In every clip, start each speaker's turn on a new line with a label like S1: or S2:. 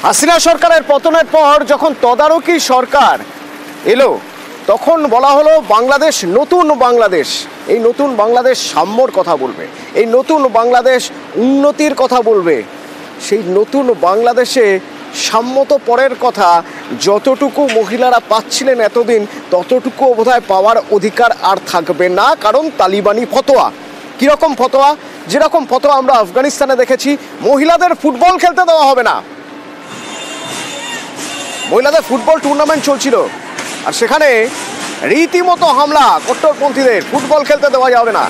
S1: হাসিনা সরকারের পতনের পর যখন তদারকি সরকার এলো তখন বলা হলো বাংলাদেশ নতুন বাংলাদেশ। এই নতুন বাংলাদেশ সাম্যর কথা বলবে, এই নতুন বাংলাদেশ উন্নতির কথা বলবে। সেই নতুন বাংলাদেশে সাম্য তো পরের কথা, যতটুকু মহিলারা পাচ্ছিলেন এতদিন ততটুকু বোধহয় পাওয়ার অধিকার আর থাকবে না, কারণ তালিবানি ফতোয়া। কীরকম ফতোয়া? যেরকম ফতোয়া আমরা আফগানিস্তানে দেখেছি, মহিলাদের ফুটবল খেলতে দেওয়া হবে না। মহিলাদের ফুটবল টুর্নামেন্ট চলছিল আর সেখানে রীতিমতো হামলা কট্টরপন্থীদের, ফুটবল খেলতে দেওয়া যাবে না।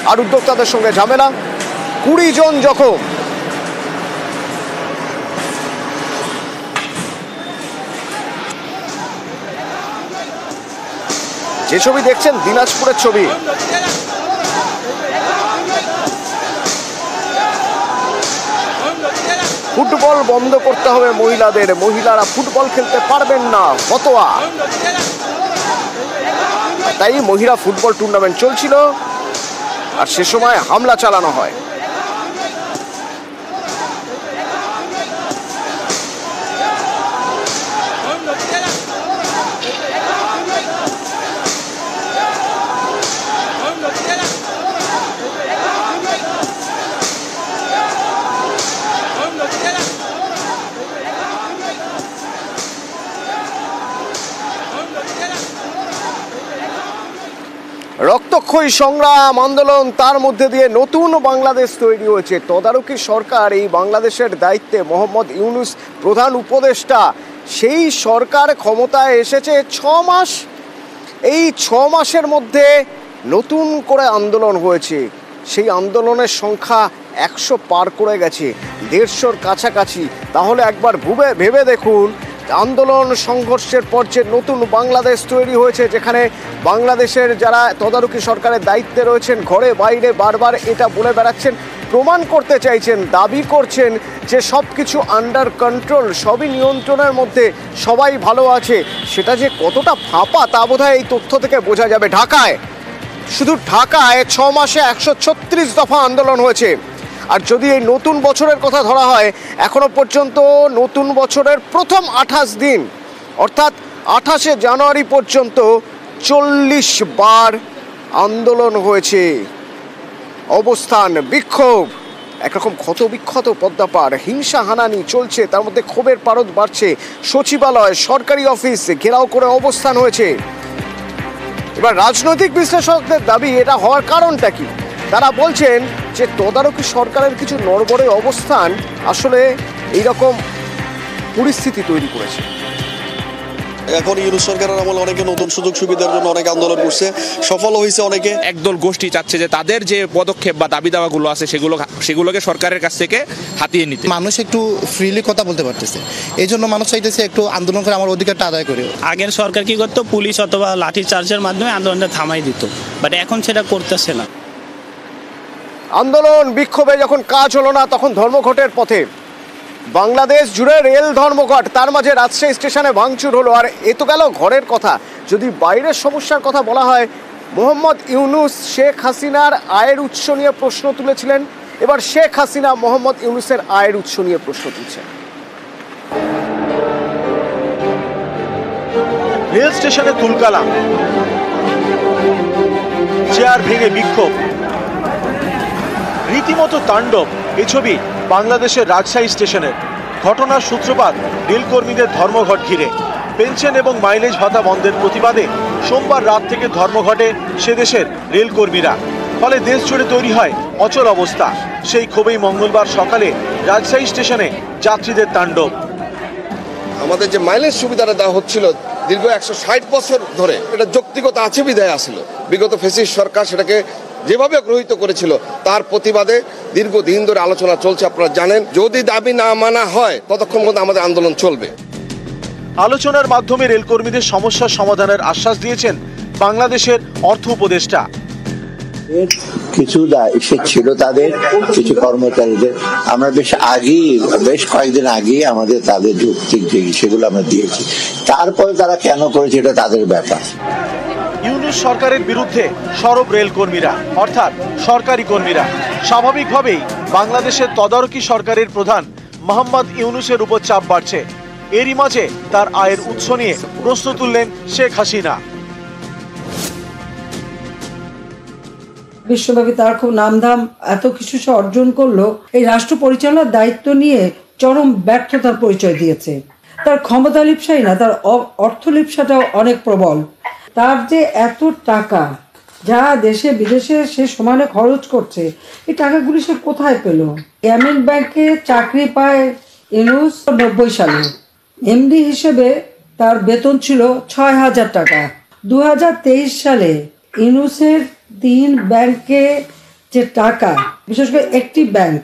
S1: আর উদ্যোক্তাদের সঙ্গে ঝামেলা, 20 জন জখম। যে ছবি দেখছেন দিনাজপুরের ছবি। ফুটবল বন্ধ করতে হবে মহিলাদের, মহিলারা ফুটবল খেলতে পারবেন না, ফতোয়া। তাই মহিলা ফুটবল টুর্নামেন্ট চলছিল আর সে সময় হামলা চালানো হয়। রক্তক্ষয়ী সংগ্রাম, আন্দোলন, তার মধ্যে দিয়ে নতুন বাংলাদেশ তৈরি হয়েছে। তদারকি সরকার, এই বাংলাদেশের দায়িত্বে মোহাম্মদ ইউনূস প্রধান উপদেষ্টা, সেই সরকার ক্ষমতায় এসেছে 6 মাস। এই 6 মাসের মধ্যে নতুন করে আন্দোলন হয়েছে। সেই আন্দোলনের সংখ্যা 100 পার করে গেছে, 150-র কাছাকাছি। তাহলে একবার ভেবে দেখুন, আন্দোলন সংঘর্ষের পর যে নতুন বাংলাদেশ তৈরি হয়েছে, যেখানে বাংলাদেশের যারা তদারকি সরকারের দায়িত্বে রয়েছেন ঘরে বাইরে বারবার এটা বলে বেড়াচ্ছেন, প্রমাণ করতে চাইছেন, দাবি করছেন যে সব কিছু আন্ডার কন্ট্রোল, সবই নিয়ন্ত্রণের মধ্যে, সবাই ভালো আছে। সেটা যে কতটা ফাঁপা তা বোধহয় এই তথ্য থেকে বোঝা যাবে। ঢাকায়, শুধু ঢাকায় 6 মাসে 136 দফা আন্দোলন হয়েছে। আর যদি এই নতুন বছরের কথা ধরা হয়, এখনো পর্যন্ত নতুন বছরের প্রথম 28 দিন অর্থাৎ 28শে জানুয়ারি পর্যন্ত 40 বার আন্দোলন হয়েছে। অবস্থান, বিক্ষোভ, একরকম ক্ষতবিক্ষত পদ্মাপাড়, হিংসা হানানি চলছে, তার মধ্যে ক্ষোভের পারদ বাড়ছে। সচিবালয়, সরকারি অফিস ঘেরাও করে অবস্থান হয়েছে। এবার রাজনৈতিক বিশ্লেষকদের দাবি, এটা হওয়ার কারণটা কি? তারা বলছেন যে তদারকি সরকারের কিছু নড়বড়ে অবস্থান আসলে এইরকম পরিস্থিতি তৈরি করেছে।
S2: এখন ইউনূস সরকারের আমলে অনেকে নতুন সুযোগ সুবিধার জন্য অনেক আন্দোলন করছে, সফল হয়েছে অনেকে।
S3: একদল গোষ্ঠী চাচ্ছে যে তাদের যে পদক্ষেপ বা দাবি দাওয়াগুলো আছে সেগুলোকে সরকারের কাছ থেকে হাতিয়ে নিতে।
S4: মানুষ একটু ফ্রিলি কথা বলতে পারতেছে, এই জন্য মানুষ চাইতেছে একটু আন্দোলন করে আমার অধিকারটা আদায় করে।
S5: আগের সরকার কি করতো, পুলিশ অথবা লাঠি চার্জের মাধ্যমে আন্দোলনটা থামাই দিত, বাট এখন সেটা করতেছে না।
S1: আন্দোলন বিক্ষোভে যখন কাজ হলো না, তখন ধর্মঘটের পথে বাংলাদেশ জুড়ে রেল ধর্মঘট, তার মাঝে রাজশাহী স্টেশনে ভাঙচুর হলো। আর এ তো গেল ঘরের কথা। যদি বাইরের সমস্যার কথা বলা হয়, মোহাম্মদ ইউনূস শেখ হাসিনার আয়ের উৎস নিয়ে প্রশ্ন তুলেছিলেন। এবার শেখ হাসিনা মোহাম্মদ ইউনূসের আয়ের উৎস নিয়ে প্রশ্ন তুলছেন।
S6: রেল স্টেশনে তুলকালাম, চেয়ার ভেঙে বিক্ষোভ, রীতিমতো তাণ্ডব। এই ছবি বাংলাদেশের রাজশাহী স্টেশনের। ঘটনার সূত্রপাত রেলকর্মীদের ধর্মঘট ঘিরে। পেনশন এবং মাইলেজ ভাতা বন্ধের প্রতিবাদে সোমবার রাত থেকে ধর্মঘটে সে দেশের রেলকর্মীরা। ফলে দেশ জুড়ে তৈরি হয় অচল অবস্থা। সেই ক্ষোভেই মঙ্গলবার সকালে রাজশাহী স্টেশনে যাত্রীদের তাণ্ডব।
S7: আমাদের যে মাইলেজ সুবিধাটা দেওয়া হচ্ছিল দীর্ঘ 160 বছর ধরে, এটা যৌক্তিকতা আছে বিধায় আসছিল। বিগত ফ্যাসিস্ট সরকার সেটাকে যেভাবে গৃহীত করেছিল, তার প্রতিবাদে দীর্ঘদিন ধরে আলোচনা চলছে। আপনারা জানেন, যদি দাবি না মানা হয় ততক্ষণ পর্যন্ত আমাদের আন্দোলন চলবে।
S6: আলোচনার মাধ্যমে রেলকর্মীদের সমস্যার সমাধানের আশ্বাস দিয়েছেন বাংলাদেশের অর্থ উপদেষ্টা।
S8: কিছু দায়িত্ব ছিল তাদের, কিছু কর্মচারীদের। আমরা বেশ কয়েকদিন আগে আমাদের তাদের যৌক্তিক সেগুলো আমরা দিয়েছি। তারপরে তারা কেন করেছে এটা তাদের ব্যাপার।
S6: ইউনূস সরকারের বিরুদ্ধে সরব রেলকর্মীরা, অর্থাৎ সরকারি কর্মীরা। স্বাভাবিকভাবেই বাংলাদেশের তদারকি সরকারের প্রধান মোহাম্মদ ইউনূসের উপর চাপ বাড়ছে। এরই মাঝে তার আয়ের উৎস নিয়ে প্রশ্ন তুললেন শেখ হাসিনা।
S9: বিশ্বব্যাপী তার খুব নামধাম, এত কিছু সে অর্জন করলো, এই রাষ্ট্র পরিচালনার দায়িত্ব নিয়ে চরম ব্যর্থতার পরিচয় দিয়েছে। তার ক্ষমতা লিপ্সাই না, তার অর্থ লিপ্সাটাও অনেক প্রবল। তার যে এত টাকা যা দেশে বিদেশে সে সমানে খরচ করছে, এই টাকাগুলি সে কোথায় পেল? গ্রামীণ ব্যাংকে চাকরি পায় ইউনূস 90 সালে। এমডি হিসেবে তার বেতন ছিল 6,000 টাকা। 2023 সালে ইউনূসের 3 ব্যাংকে যে টাকা, বিশেষ করে একটি ব্যাংক,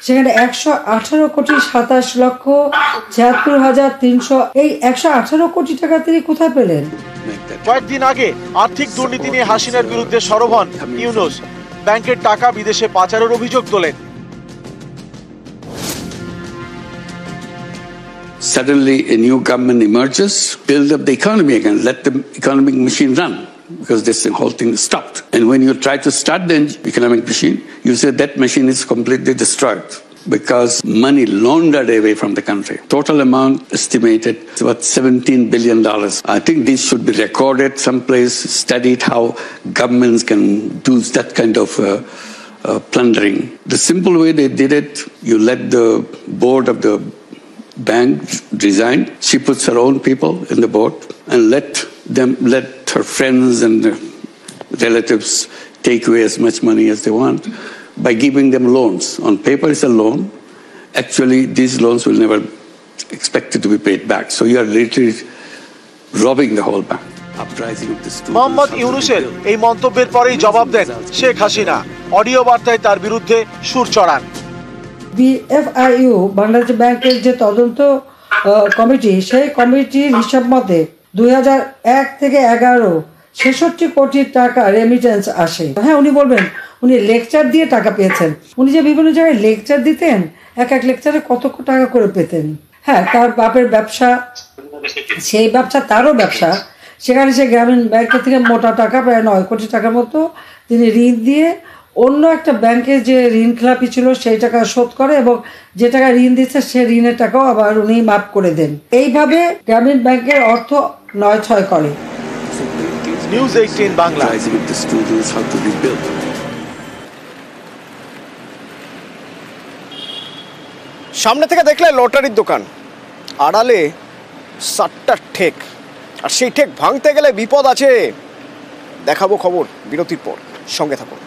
S9: সেখানে 118,27,76,300, এই 118 কোটি টাকা তিনি কোথায় পেলেন?
S6: কয়েকদিন আগে আর্থিক দুর্নীতি নিয়ে হাসিনার বিরুদ্ধে সরব হন ইউনূস। ব্যাংকের টাকা বিদেশে পাচারের অভিযোগ তোলেন।
S10: Suddenly a new government emerges, build up the economy again, let the economic machine run, because this whole thing stopped. And when you try to start the economic machine, you say that machine is completely destroyed because money laundered away from the country. Total amount estimated is about $17 billion. I think this should be recorded someplace, studied how governments can do that kind of plundering. The simple way they did it, you let the board of the bank resign. She puts her own people in the board and let her friends and relatives take away as much money as they want by giving them loans. On paper it's a loan. Actually these loans will never expected to be paid back. So you are literally robbing the whole bank.
S6: Mohammad ইউনূসের এই মন্তব্যের পরেই জবাব দেন Sheikh Hasina. Audio বার্তায় তার বিরুদ্ধে সুর চড়ান।
S9: BFIU Bangladesh ব্যাংকের যে তদন্ত কমিটি, সেই কমিটির হিসাব মতে 2001 থেকে 11 66 কোটি টাকা রেমিটেন্স আসে। হ্যাঁ, উনি বলবেন উনি লেকচার দিয়ে টাকা পেয়েছেন। উনি যে বিভিন্ন জায়গায় লেকচার দিতেন, এক লেকচারে কত টাকা করে পেতেন। হ্যাঁ, তার বাপের ব্যবসা, সেই ব্যবসা তারও ব্যবসা, সেখানে সে গ্রামীণ ব্যাংকের থেকে মোটা টাকা প্রায় 9 কোটি টাকার মতো তিনি ঋণ দিয়ে অন্য একটা ব্যাংকে যে ঋণ খেলাপি ছিল সেই টাকা শোধ করে, এবং যে টাকা ঋণ দিচ্ছে সে ঋণের টাকাও আবার উনি মাফ করে দেন। এইভাবে গ্রামীণ ব্যাংকের অর্থ নয়-ছয় করে।
S6: নিউজ 18 বাংলা।
S1: সামনে থেকে দেখলে লটারির দোকান, আড়ালে 7টা ঠেক, আর সেই ঠেক ভাঙতে গেলে বিপদ আছে। দেখাবো খবর বিরতির পর, সঙ্গে থাকুন।